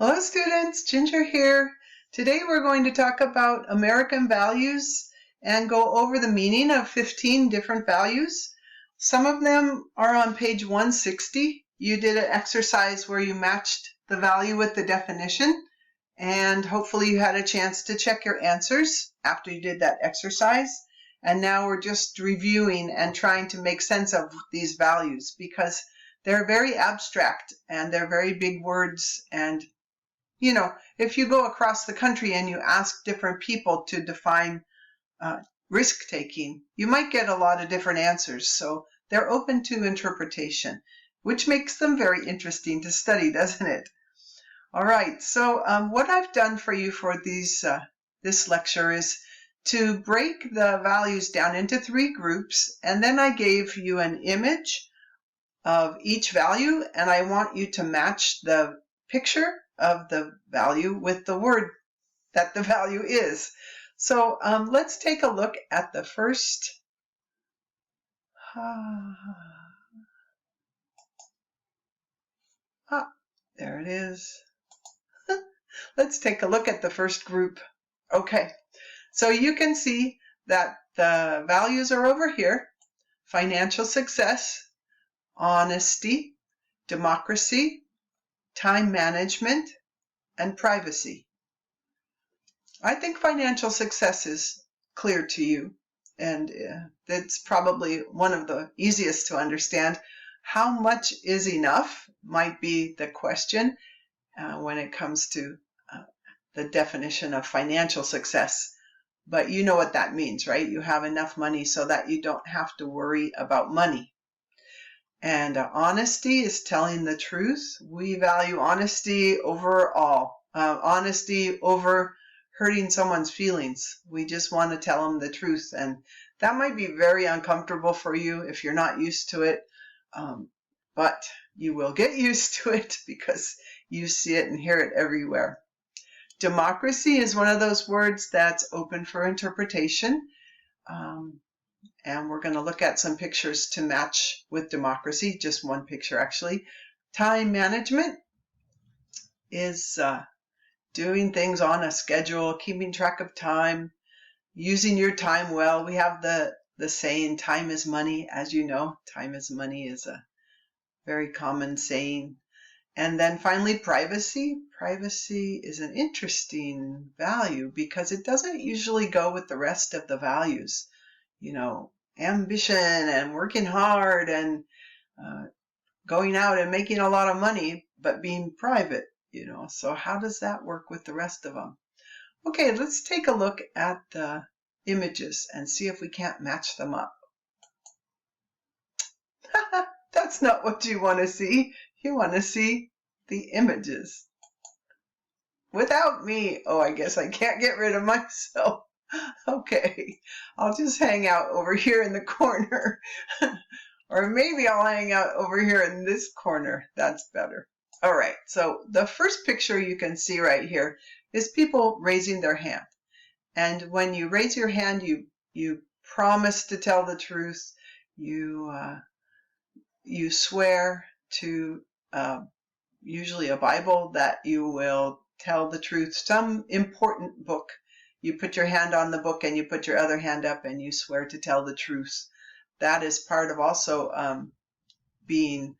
Hello students, Ginger here. Today we're going to talk about American values and go over the meaning of 15 different values. Some of them are on page 160. You did an exercise where you matched the value with the definition, and hopefully you had a chance to check your answers after you did that exercise. And now we're just reviewing and trying to make sense of these values because they're very abstract and they're very big words. And you know, if you go across the country and you ask different people to define risk-taking, you might get a lot of different answers. So they're open to interpretation, which makes them very interesting to study, doesn't it? All right, so what I've done for you for this lecture is to break the values down into 3 groups, and then I gave you an image of each value, and I want you to match the picture of the value with the word that the value is. So let's take a look at the first. There it is. Let's take a look at the first group. Okay, so you can see that the values are over here: financial success, honesty, democracy, time management, and privacy. I think financial success is clear to you, and that's probably one of the easiest to understand. How much is enough might be the question when it comes to the definition of financial success. But you know what that means, right? You have enough money so that you don't have to worry about money. And honesty is telling the truth. We value honesty over all. Honesty over hurting someone's feelings. We just want to tell them the truth. And that might be very uncomfortable for you if you're not used to it. But you will get used to it because you see it and hear it everywhere. Democracy is one of those words that's open for interpretation. And we're going to look at some pictures to match with democracy, just one picture actually. Time management is doing things on a schedule, keeping track of time, using your time well. We have the saying, time is money, as you know. Time is money is a very common saying. And then finally, privacy. Privacy is an interesting value because it doesn't usually go with the rest of the values. You know, ambition and working hard and going out and making a lot of money, but being private, you know. So how does that work with the rest of them? Okay, let's take a look at the images and see if we can't match them up. That's not what you want to see. You want to see the images. Without me, oh, I guess I can't get rid of myself. Okay, I'll just hang out over here in the corner. Or maybe I'll hang out over here in this corner. That's better. All right, so the first picture you can see right here is people raising their hand. And when you raise your hand, you promise to tell the truth. You swear to usually a Bible that you will tell the truth, some important book. You put your hand on the book and you put your other hand up and you swear to tell the truth. That is part of also being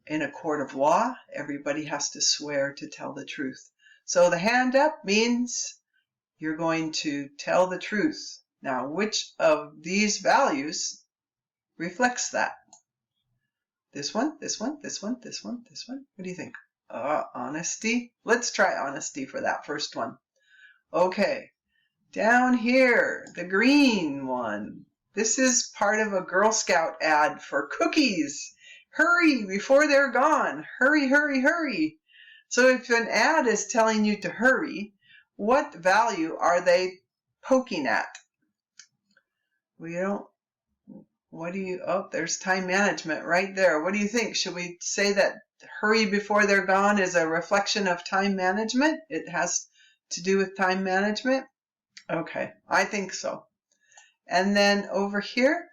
in a court of law. Everybody has to swear to tell the truth. So the hand up means you're going to tell the truth. Now, which of these values reflects that? This one, this one, this one, this one, this one. What do you think? Honesty. Let's try honesty for that first one. Okay. Down here, the green one. This is part of a Girl Scout ad for cookies. Hurry before they're gone. Hurry, hurry, hurry. So if an ad is telling you to hurry, what value are they poking at? There's time management right there. What do you think? Should we say that hurry before they're gone is a reflection of time management? It has to do with time management? Okay, I think so. And then over here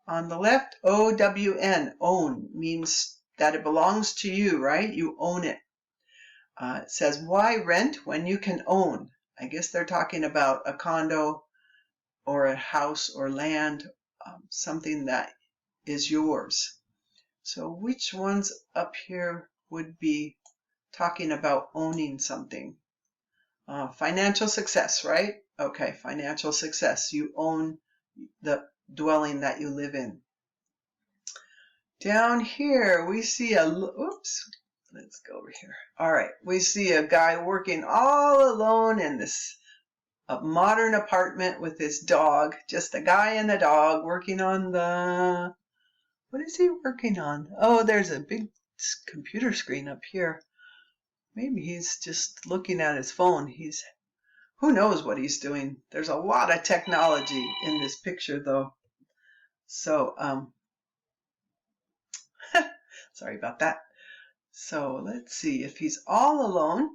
on the left, OWN, own, means that it belongs to you, right? You own it. It says, why rent when you can own? I guess they're talking about a condo or a house or land, something that is yours. So which ones up here would be talking about owning something? Financial success, right? Okay, financial success. You own the dwelling that you live in. Down here, we see oops, let's go over here. All right, we see a guy working all alone in this modern apartment with his dog. Just a guy and a dog working on what is he working on? Oh, there's a big computer screen up here. Maybe he's just looking at his phone. Who knows what he's doing? There's a lot of technology in this picture, though. So, sorry about that. So let's see if he's all alone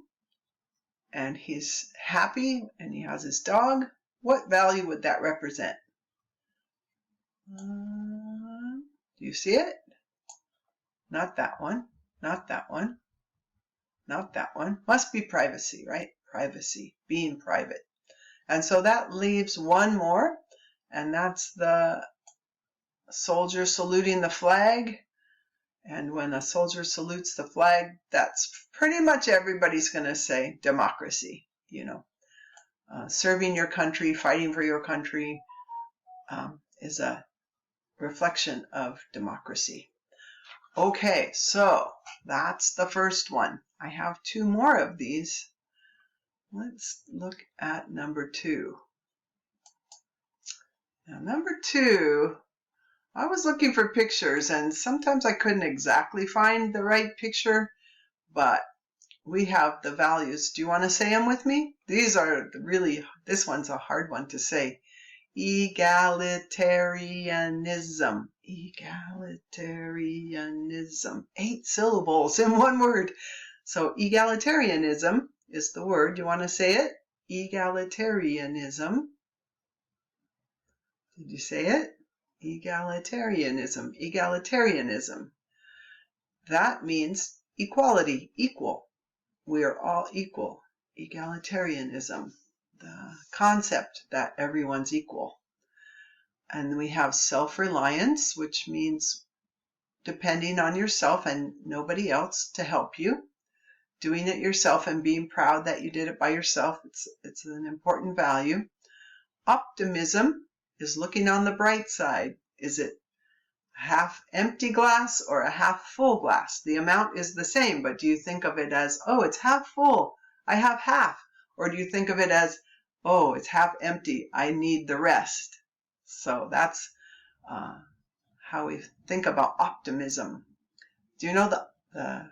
and he's happy and he has his dog. What value would that represent? Do you see it? Not that one. Not that one. Not that one. Must be privacy, right? Privacy, being private. And so that leaves one more, and that's the soldier saluting the flag. And when a soldier salutes the flag, that's pretty much everybody's going to say democracy, serving your country, fighting for your country is a reflection of democracy. Okay, so that's the first one. I have two more of these. Let's look at number 2. Now, number 2, I was looking for pictures, and sometimes I couldn't exactly find the right picture, but we have the values. Do you want to say them with me? This one's a hard one to say. Egalitarianism. Egalitarianism. 8 syllables in one word. So egalitarianism is the word. Do you want to say it? Egalitarianism. Did you say it? Egalitarianism. Egalitarianism. That means equality, equal. We are all equal. Egalitarianism. The concept that everyone's equal. And we have self-reliance, which means depending on yourself and nobody else to help you. Doing it yourself and being proud that you did it by yourself. It's an important value. Optimism is looking on the bright side. Is it a half empty glass or a half full glass? The amount is the same, but do you think of it as, oh, it's half full, I have half? Or do you think of it as, oh, it's half empty, I need the rest? So that's how we think about optimism. Do you know the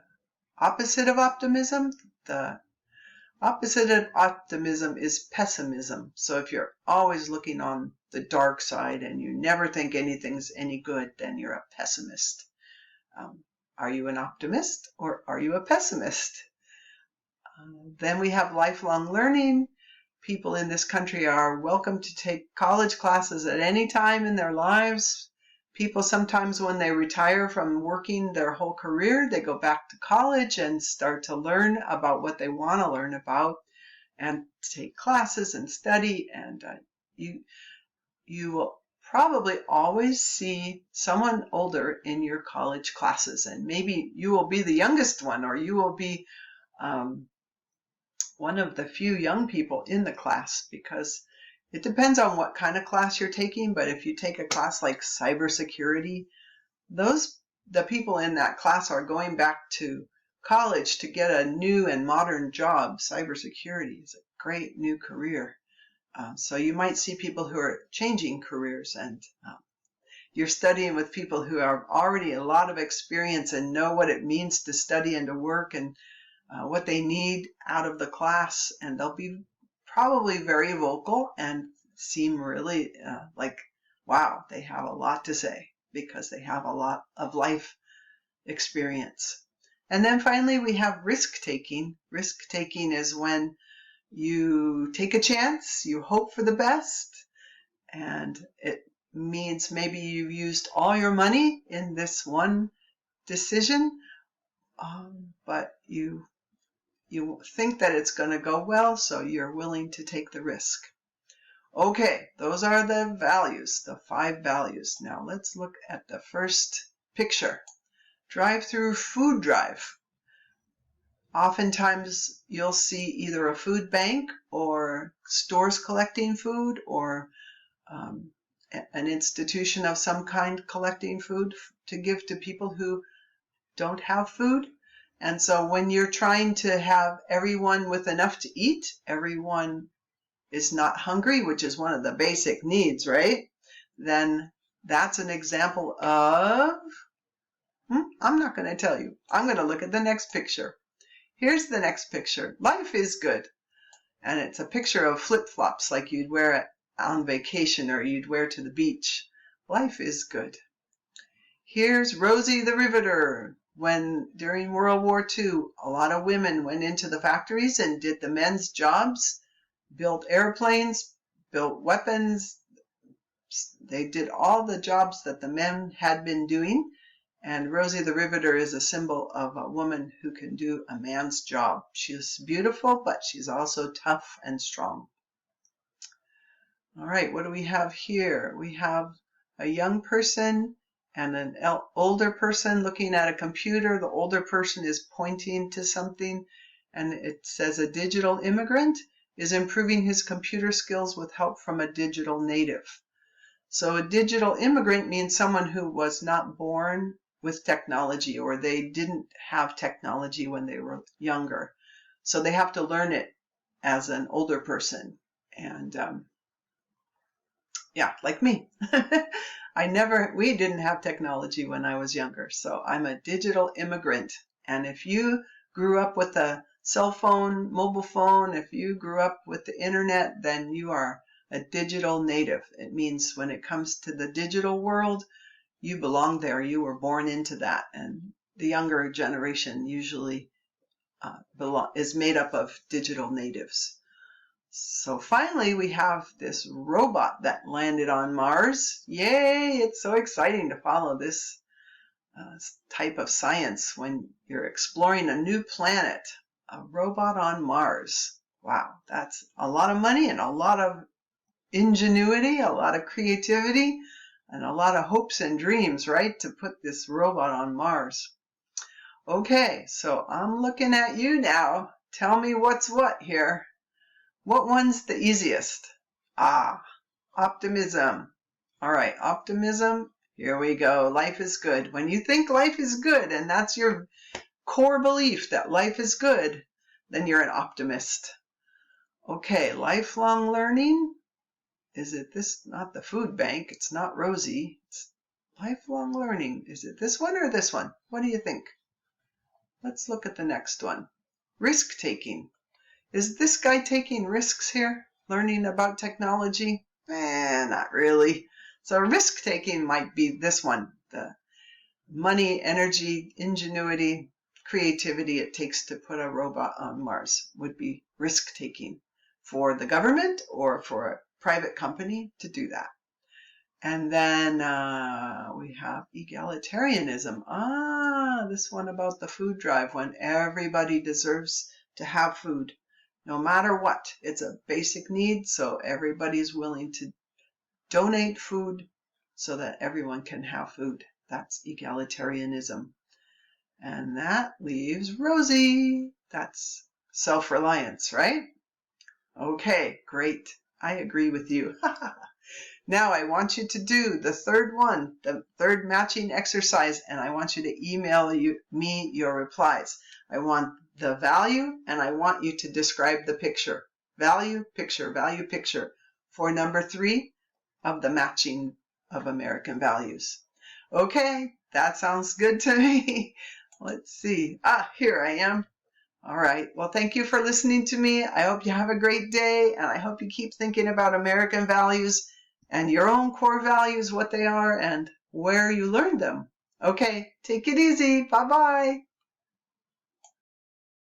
opposite of optimism? The opposite of optimism is pessimism. So if you're always looking on the dark side and you never think anything's any good, then you're a pessimist. Are you an optimist or are you a pessimist? Then we have lifelong learning. People in this country are welcome to take college classes at any time in their lives. People sometimes when they retire from working their whole career, they go back to college and start to learn about what they want to learn about and take classes and study. And you will probably always see someone older in your college classes. And maybe you will be the youngest one, or you will be one of the few young people in the class, because it depends on what kind of class you're taking. But if you take a class like cybersecurity, the people in that class are going back to college to get a new and modern job. Cybersecurity is a great new career. So you might see people who are changing careers, and you're studying with people who have already a lot of experience and know what it means to study and to work and what they need out of the class. And they'll be probably very vocal and seem really like, wow, they have a lot to say because they have a lot of life experience. And then finally, we have risk-taking. Risk-taking is when you take a chance, you hope for the best, and it means maybe you've used all your money in this one decision, but you you think that it's going to go well, so you're willing to take the risk. Okay, those are the values, the 5 values. Now let's look at the first picture. Drive-through food drive. Oftentimes you'll see either a food bank or stores collecting food, or an institution of some kind collecting food to give to people who don't have food. And so when you're trying to have everyone with enough to eat, everyone is not hungry, which is one of the basic needs, right? Then that's an example of, I'm not going to tell you. I'm going to look at the next picture. Here's the next picture. Life is good. And it's a picture of flip-flops like you'd wear on vacation or you'd wear to the beach. Life is good. Here's Rosie the Riveter. When during World War II, a lot of women went into the factories and did the men's jobs, built airplanes, built weapons. They did all the jobs that the men had been doing. And Rosie the Riveter is a symbol of a woman who can do a man's job. She's beautiful, but she's also tough and strong. All right, what do we have here? We have a young person and an older person looking at a computer. The older person is pointing to something, and it says a digital immigrant is improving his computer skills with help from a digital native. So a digital immigrant means someone who was not born with technology, or they didn't have technology when they were younger. So they have to learn it as an older person. And yeah, like me. We didn't have technology when I was younger. So I'm a digital immigrant. And if you grew up with a cell phone, mobile phone, if you grew up with the internet, then you are a digital native. It means when it comes to the digital world, you belong there. You were born into that. And the younger generation usually is made up of digital natives. So finally, we have this robot that landed on Mars. Yay! It's so exciting to follow this type of science when you're exploring a new planet. A robot on Mars. Wow, that's a lot of money and a lot of ingenuity, a lot of creativity, and a lot of hopes and dreams, right, to put this robot on Mars. Okay, so I'm looking at you now. Tell me what's what here. What one's the easiest? Optimism. All right, optimism. Here we go. Life is good. When you think life is good, and that's your core belief that life is good, then you're an optimist. Okay, lifelong learning. Is it this? Not the food bank. It's not Rosie. It's lifelong learning. Is it this one or this one? What do you think? Let's look at the next one. Risk taking. Is this guy taking risks here? Learning about technology? Not really. So risk taking might be this one. The money, energy, ingenuity, creativity it takes to put a robot on Mars would be risk taking for the government or for a private company to do that. And then we have egalitarianism. This one about the food drive, when everybody deserves to have food, no matter what. It's a basic need, so everybody's willing to donate food so that everyone can have food. That's egalitarianism. And that leaves Rosie. That's self-reliance, right? Okay, great. I agree with you. Now I want you to do the third one, the third matching exercise, and I want you to email me your replies. I want the value, and I want you to describe the picture. Value, picture, value, picture for number 3 of the matching of American values. Okay, that sounds good to me. Let's see. Here I am. All right. Well, thank you for listening to me. I hope you have a great day, and I hope you keep thinking about American values and your own core values, what they are, and where you learned them. Okay, take it easy. Bye-bye.